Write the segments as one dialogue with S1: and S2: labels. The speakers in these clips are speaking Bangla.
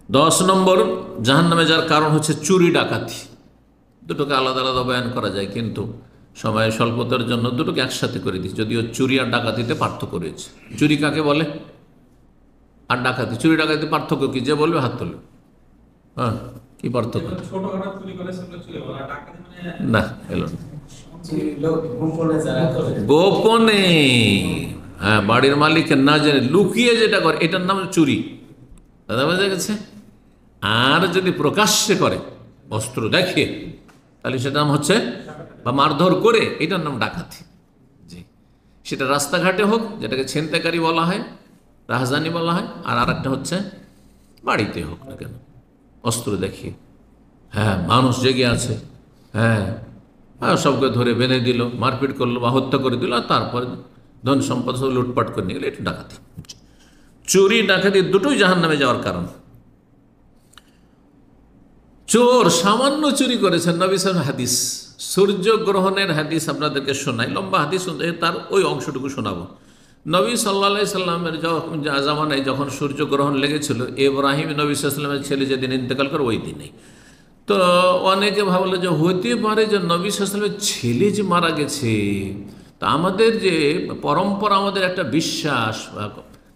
S1: 10 নম্বর জাহান্নামে যাওয়ার কারণ হচ্ছে চুরি ডাকাতি। দুটোকে আলাদা আলাদা বয়ান করা যায়, কিন্তু সময় স্বল্পতার জন্য দুটোকে একসাথে করে দিচ্ছি, যদিও চুরি আর ডাকাতিতে পার্থক্য রয়েছে। চুরি কাকে বলে আর ডাকাতি, চুরি ডাকাতি পার্থক্য কি? যে বলবে হাত তোলে। হ্যাঁ, কি পার্থক্য? না, এলো না। গোপনে, হ্যাঁ, বাড়ির মালিকের না জেনে লুকিয়ে যেটা করে এটার নাম চুরি। দাদা বোঝা গেছে? আর যদি প্রকাশ্যে করে অস্ত্র দেখিয়ে, তাহলে সেটার নাম হচ্ছে, বা মারধর করে, এটার নাম ডাকাতি। জি, সেটা রাস্তাঘাটে হোক, যেটাকে ছিনতাইকারী বলা হয়, রাহাজানি বলা হয়, আর আরেকটা হচ্ছে বাড়িতে হোক না কেন, অস্ত্র দেখিয়ে। হ্যাঁ, মানুষ জেগে আছে, হ্যাঁ, সবকে ধরে বেঁধে দিল, মারপিট করলো বা হত্যা করে দিল, আর তারপরে ধন সম্পদ সব লুটপাট করে নিয়ে গেলে, এটা ডাকাতি। চুরি ডাকাতি দুটোই জাহান্নামে যাওয়ার কারণ। চোর সামান্য চুরি করেছেন, নবী সাল্লাল্লাহু হাদিস, সূর্য গ্রহণের হাদিস আপনাদেরকে শোনাই, লম্বা হাদিস, তার ওই অংশটুকু শোনাবো। নবী সাল্লাল্লাহু আলাইহি সাল্লামের জামানায় যখন সূর্য গ্রহণ লেগেছিল, ইব্রাহিম নবী সাল্লাল্লাহু আলাইহি সাল্লামের ছেলে যেদিন ইন্তেকাল করে ওই দিনেই। তো অনেকে ভাবলো যে হতে পারে যে নবী সাল্লাল্লাহু আলাইহি সাল্লামের ছেলে যে মারা গেছে। তা আমাদের যে পরম্পরা, আমাদের একটা বিশ্বাস,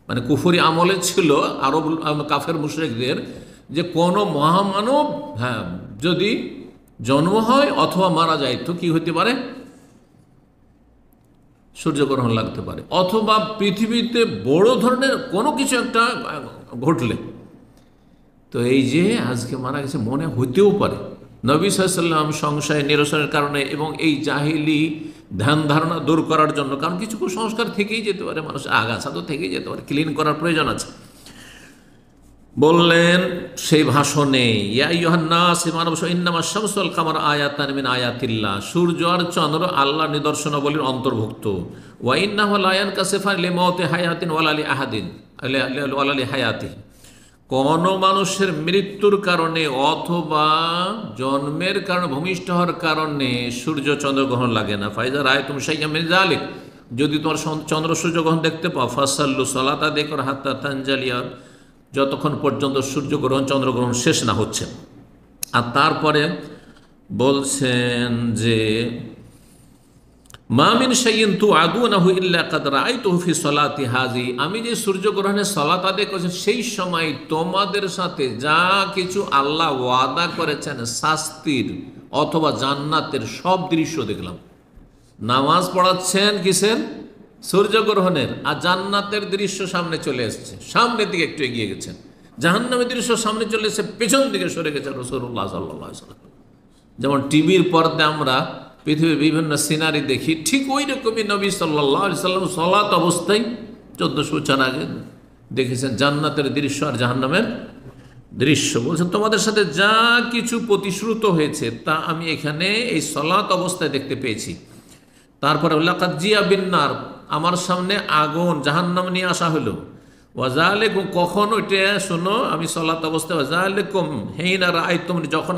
S1: মানে কুফরি আমলে ছিল আরব কাফের মুশরিকদের, যে কোনো মহামানব, হ্যাঁ, যদি জন্ম হয় অথবা মারা যায় তো কি হতে পারে, সূর্যগ্রহণ লাগতে পারে, অথবা পৃথিবীতে বড় ধরনের কোনো কিছু একটা ঘটলে। তো এই যে আজকে মারা গেছে, মনে হইতেও পারে নবী সাল্লাল্লাহু আলাইহি ওয়াসাল্লাম সংশয় নিরসনের কারণে, এবং এই জাহিলি ধ্যান ধারণা দূর করার জন্য, কারণ কিছু কুসংস্কার থেকেই যেতে পারে, মানুষ আগাছা তো থেকেই যেতে পারে, ক্লিন করার প্রয়োজন আছে। বললেন সেই ভাষণে, ইয়া আইয়ুহান নাস মানব ইন্নামা শামসু ওয়াল কামার আয়াতান মিন আয়াতিল্লাহ, সূর্য আর চন্দ্র আল্লাহর নিদর্শনাবলীর অন্তর্ভুক্ত। ওয়া ইন্নাহু লা ইয়ানকাসিফান লিমাউতি হায়াতিন ওয়ালা লি আহাদিন ওয়ালা লি হায়াতি, কোন মানুষের মৃত্যুর কারণে অথবা জন্মের কারণে, ভূমিষ্ঠ হওয়ার কারণে সূর্য চন্দ্রগ্রহণ লাগে না। ফাইজা রাআইতুম শাইআম মিন যালিক, যদি তোমার চন্দ্র সূর্যগ্রহণ দেখতে পাও, ফাসাল্লু সালাত আদায় করো হাত্তা তানজালিয়া, যতক্ষণ পর্যন্ত সূর্যগ্রহণ চন্দ্রগ্রহণ শেষ না হচ্ছে। আর তারপরে বলছেন যে মা মিন শাইইন তুআদুনাহু ইল্লা কাদ রাআইতুহু ফি সালাতি হাযি, আমি যে সূর্যগ্রহণের সালাত আদায় করেছি সেই সময় তোমাদের সাথে যা কিছু আল্লাহ ওয়াদা করেছেন শাস্তির অথবা জান্নাতের সব দৃশ্য দেখলাম। নামাজ পড়াচ্ছেন কিসের? সূর্যগ্রহণের, আর জান্নাতের দৃশ্য সামনে চলে এসছে, সামনের দিকে একটু এগিয়ে গেছেন। জাহান্নামের দৃশ্য সামনে চলে এসে পেছন দিকে সরে গেছে রাসূলুল্লাহ সাল্লাল্লাহু আলাইহি ওয়াসাল্লাম। যেমন টিভির পর্দায় আমরা পৃথিবীর বিভিন্ন সিনারি দেখি, ঠিক ওই রকমই নবী সাল্লাল্লাহু আলাইহি ওয়াসাল্লাম সালাত অবস্থায় 1400 বছর আগে দেখেছেন জান্নাতের দৃশ্য আর জাহান্নামের দৃশ্য। বলছেন তোমাদের সাথে যা কিছু প্রতিশ্রুত হয়েছে তা আমি এখানে এই সালাত অবস্থায় দেখতে পেয়েছি। তারপরে লাকাদ জিয়া বিন্নার, আমার সামনে আগুন জাহান্নাম নিয়ে আসা হলো। ওয়াজালেকুম, কখন ওইটা শোনো, আমি সলাত অবস্থায়, ওয়াজালেকুম হেইনা রাআইতুম, যখন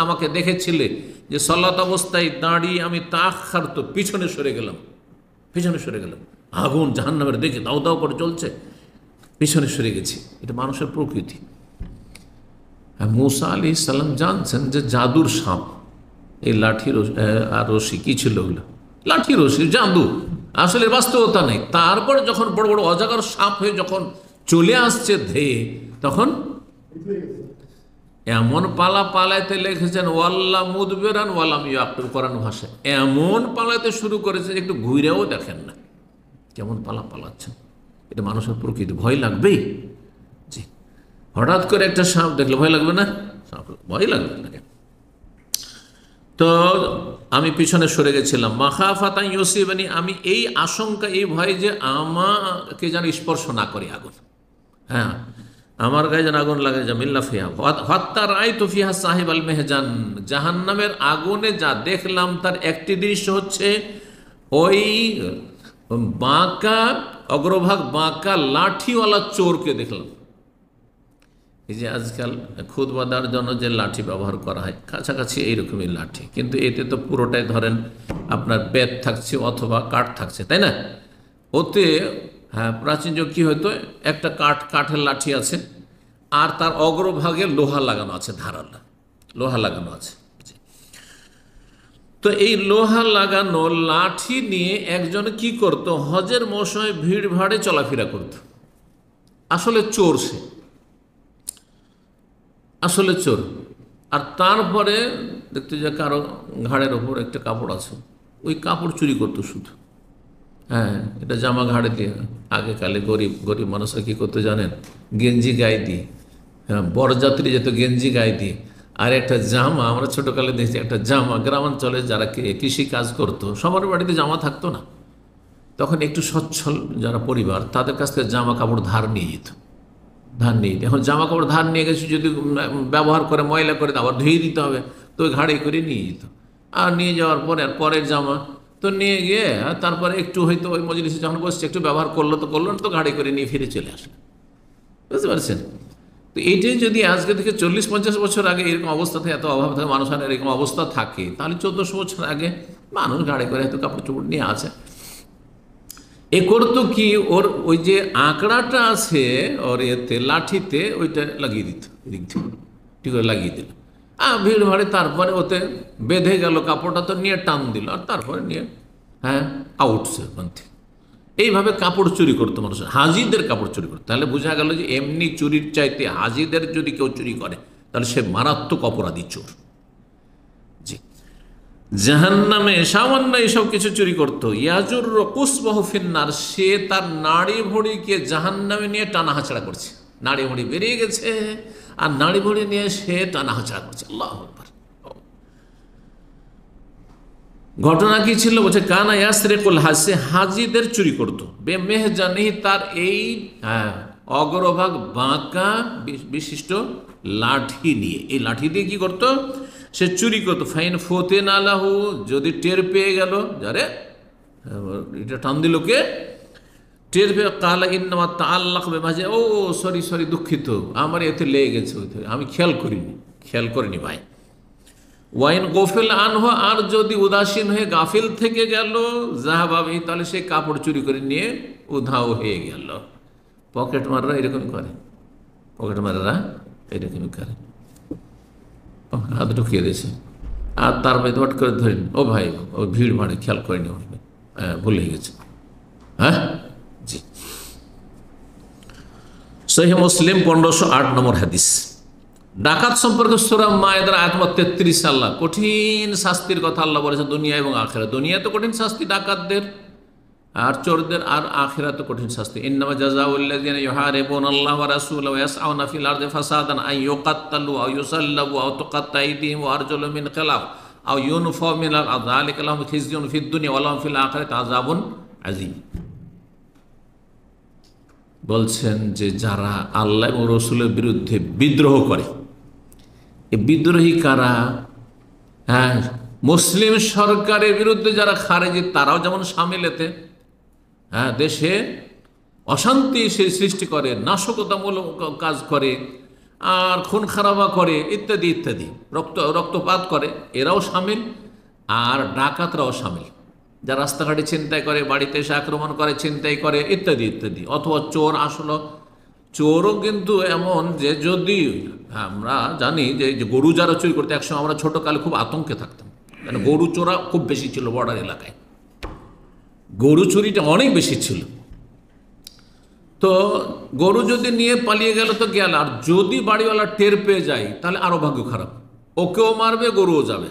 S1: আমাকে দেখেছিলে যে সলাত অবস্থায় দাঁড়িয়ে আমি তাখার, তো পিছনে সরে গেলাম, পিছনে সরে গেলাম। আগুন জাহান্নামের দেখে দাউ দাউ করে জ্বলছে, পিছনে সরে গেছি। এটা মানুষের প্রকৃতি। মূসা আলাইহিস সালাম জানছেন যে জাদুর সাপ, এই লাঠি আর রশি কি ছিল ওগুলো, লাঠি রশি জাদু, আসলে বাস্তবতা নেই। তারপরে যখন বড় বড় অজাগর সাপ হয়ে যখন চলে আসছে ধেয়ে, তখন এমন পালা পালাইতে লেগেছেন, ওয়াল্লা মুদবিরান ওয়ালাম ইয়াক্তুব, কোরআন ভাষায় এমন পালাইতে শুরু করেছে একটু ঘুরেও দেখেন না কেমন পালা পালাচ্ছেন। এটা মানুষের প্রকৃতি, ভয় লাগবেই। জি, হঠাৎ করে একটা সাপ দেখলে ভয় লাগবে না? ভয় লাগবে না। তো আমি পিছনে সরে গেছিলাম। মাখাফাতা ইউসিবানি, আমি এই আশঙ্কা, এই ভয় যে আমাকে যেন স্পর্শ না করে আগুন, হ্যাঁ, আমার গায়ে যেন আগুন লাগে, জামিল্লা ফিহা হত্যা রায় তো ফিহা সাহেব আল মেহজান, জাহান্নামের আগুনে যা দেখলাম তার একটি দৃশ্য হচ্ছে ওই বাঁকা, অগ্রভাগ বাঁকা লাঠিওয়ালা চোরকে দেখলাম। এই যে আজকাল খুতবা দেওয়ার জন্য যে লাঠি ব্যবহার করা হয়, কাছাকাছি এইরকমই লাঠি, কিন্তু এতে তো পুরোটাই ধরেন আপনার বেত থাকছে অথবা কাঠ থাকছে, তাই না? ওতে হ্যাঁ, প্রাচীন যুগ কী হতো, একটা কাঠের লাঠি আছে, আর তার অগ্রভাগে লোহা লাগানো আছে, ধারালা লোহা লাগানো আছে। তো এই লোহা লাগানো লাঠি নিয়ে একজন কি করত, হজের মৌসুমে ভিড় ভাড়ে চলাফেরা করত। আসলে চোর সে, আসলে চোর। আর তারপরে দেখতে যে কারো ঘাড়ের ওপর একটা কাপড় আছে, ওই কাপড় চুরি করতো শুধু। হ্যাঁ, এটা জামা ঘাড়ে দিয়ে, আগেকালে গরিব গরিব মানুষরা কী করতে জানেন, গেঞ্জি গায়ে দিয়ে, হ্যাঁ বরযাত্রী যেত গেঞ্জি গায়ে দিয়ে, আর একটা জামা, আমরা ছোটোকালে দেখছি একটা জামা, গ্রামাঞ্চলে যারা কৃষি কাজ করতো সবার বাড়িতে জামা থাকতো না, তখন একটু সচ্ছল যারা পরিবার তাদের কাছ থেকে জামা কাপড় ধার নিয়ে যেত, ধার নিয়ে যেত। এখন জামা কাপড় ধার নিয়ে গেছে, যদি ব্যবহার করে ময়লা করে আবার ধুয়ে দিতে হবে, তো ওই ঘাড়ে করে নিয়ে যেত। আর নিয়ে যাওয়ার পরে আর পরের জামা তো নিয়ে গিয়ে তারপরে একটু হয়তো ওই মজলিসে যখন বসছে একটু ব্যবহার করলো তো করলো না, তো গাড়ি করে নিয়ে ফিরে চলে আসলো। বুঝতে পারছেন? তো এইটাই যদি আজকে থেকে 40-50 বছর আগে এরকম অবস্থা থাকে, এত অভাব থাকে মানুষের, এরকম অবস্থা থাকে, তাহলে 1400 বছর আগে মানুষ গাড়ি করে হয়তো কাপড় চোপড় নিয়ে আছে। এ করতো কি, ওর ওই যে আঁকড়াটা আছে ওর এতে লাঠিতে, ওইটা লাগিয়ে দিত, এদিক থেকে ঠিক করে লাগিয়ে দিল। ভিড় ভাড়ে তারপরে ওতে বেঁধে গেল কাপড়টা, তো নিয়ে টান দিল, আর তারপরে নিয়ে হ্যাঁ আউটসে ওখান থেকে। এইভাবে কাপড় চুরি করতো মানুষ, হাজিদের কাপড় চুরি করতো। তাহলে বোঝা গেল যে এমনি চুরির চাইতে হাজিদের যদি কেউ চুরি করে তাহলে সে মারাত্মক অপরাধী চোর। জি, জাহান্নামে সামান্য এইসব কিছু চুরি করতো। ইয়াজুর কুসবাহু ফিন্নার, সে তার নাড়ি ভুঁড়িকে জাহান্নামে নিয়ে টানা হাঁচড়া করছে। নাড়ি ভুঁড়ি বেরিয়ে গেছে আর নাড়ি ভুঁড়ি নিয়ে সে টানা হাঁচড়া করছে। আল্লাহু আকবার। ঘটনা কি ছিল? বলছে কানা ইয়াসরিকুল হাসে, হাজিদের চুরি করতো। বেমেহজানি, তার এই অগ্রভাগ বাঁকা বিশিষ্ট লাঠি নিয়ে, এই লাঠি দিয়ে কি করতো সে চুরি করতো। ফাইন ফতেন আলাহু, যদি টের পেয়ে গেল, যারে এটা টান দিল কে, টের পেয়ে কালা ইন্নামা তাআল্লাক বিমাজে, ও সরি সরি দুঃখিত, আমার এতে লেগে গেছে, আমি খেয়াল করিনি ভাই। ওয়াইন গোফেল আনহ, আর যদি উদাসীন হয়ে গাফিল থেকে গেল, জাহাবাবি, তাহলে সে কাপড় চুরি করে নিয়ে উধাও হয়ে গেল। পকেট মাররা এরকমই করে, পকেট মাররা এরকমই করে, হাত ঢুকিয়ে দিয়েছে আর তারপরে হট করে ধরেন, ও ভাই ও ভিড় ভাড়ে খেয়াল করেনি, ভুলে গেছে। হ্যাঁ জি, সহিহ মুসলিম 1508 নম্বর হাদিস। ডাকাত সম্পর্কে সূরা মায়েদার আয়াত 33 আল্লাহ কঠিন শাস্তির কথা আল্লাহ বলেছে, দুনিয়া এবং আখিরাত। দুনিয়াতে কঠিন শাস্তি ডাকাতদের আর চোরদের, আর আখিরাতে কঠিন শাস্তি। ইন্নামা জাযাউল্লাযিনা ইউহারিবুনাল্লাহ ওয়া রাসূলাহু ওয়া ইয়াসআউনা ফিল আরদি ফাসাদান আন ইউকাত্তালু আও ইউসাল্লাবু আও তুকাত্তা আইদিহিম ওয়া আরজুলুহুম মিন খিলাফ আও ইউনফাউ মিনাল আরদি যালিকা লাহুম খিজয়ুন ফিদ দুনিয়া ওয়া লাহুম ফিল আখিরাতি আযাবুন আযীম। বলছেন যে যারা আল্লাহ এবং রাসূলের বিরুদ্ধে বিদ্রোহ করে, এই বিদ্রোহী কারা? হ্যাঁ, মুসলিম সরকারের বিরুদ্ধে যারা খারেজি, তারাও যেমন সামিল এতে। হ্যাঁ, দেশে অশান্তি সৃষ্টি করে, নাশকতামূলক কাজ করে, আর খুন খারাপা করে, ইত্যাদি ইত্যাদি, রক্তপাত করে, এরাও সামিল। আর ডাকাতরাও সামিল, যারা রাস্তাঘাটে ছিনতাই করে, বাড়িতে এসে আক্রমণ করে, ছিনতাই করে, ইত্যাদি ইত্যাদি। অথবা চোর, আসলো চোরও কিন্তু এমন যে, যদি আমরা জানি যে গরু যারা চুরি করতে, একসময় আমরা ছোটোকালে খুব আতঙ্কে থাকতাম, কেন গরু চোরা খুব বেশি ছিল বর্ডার এলাকায়, গরু চুরিটা অনেক বেশি ছিল। তো গরু যদি নিয়ে পালিয়ে গেল তো গেল, আর যদি বাড়িওয়ালা টের পেয়ে যায় তাহলে আরও ভাগ্য খারাপ, ওকেও মারবে, গরুও যাবে,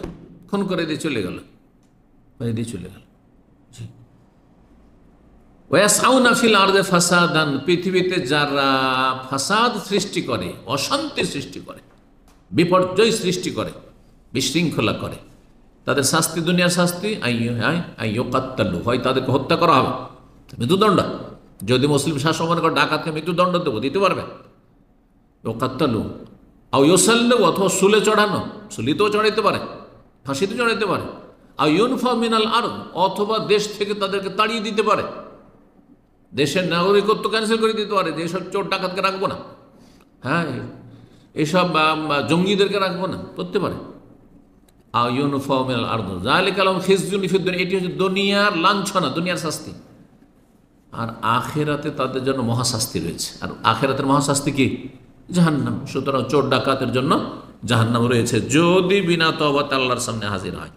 S1: খুন করে দিয়ে চলে গেল, চলে গেল। ওয়াসাউনা ফিল আরদি ফাসাদান, পৃথিবীতে যারা ফাসাদ সৃষ্টি করে, অশান্তি সৃষ্টি করে, বিপর্যয় সৃষ্টি করে, বিশৃঙ্খলা করে, তাদের শাস্তি, দুনিয়ার শাস্তি আইয়ুকাত্তালু, হয় তাদেরকে হত্যা করা হবে, মৃত্যুদণ্ড। যদি মুসলিম শাসন মনে করে ডাকাতকে মৃত্যুদণ্ড দেবো, দিতে পারবে, ইউকাত্তালু আও ইউসাল্লাবু, অথবা শুলে চড়ানো, শুলিতেও চড়াইতে পারে, ফাঁসিতে চড়াইতে পারে, আও ইউনফা মিনাল আরদ, অথবা দেশ থেকে তাদেরকে তাড়িয়ে দিতে পারে, দেশের নাগরিকত্ব ক্যান্সেল করে দিতে পারে, যে এসব চোর ডাকাতকে রাখবো না, হ্যাঁ এসব জঙ্গিদেরকে রাখবো না, করতে পারে। এটি হচ্ছে দুনিয়ার লাঞ্ছনা, দুনিয়ার শাস্তি। আর আখেরাতে তাদের জন্য মহাশাস্তি রয়েছে। আর আখেরাতের মহাশাস্তি কি? জাহান্নাম। সুতরাং চোর ডাকাতের জন্য জাহান্নাম রয়েছে, যদি বিনা তওবাতে আল্লাহর সামনে হাজির হয়।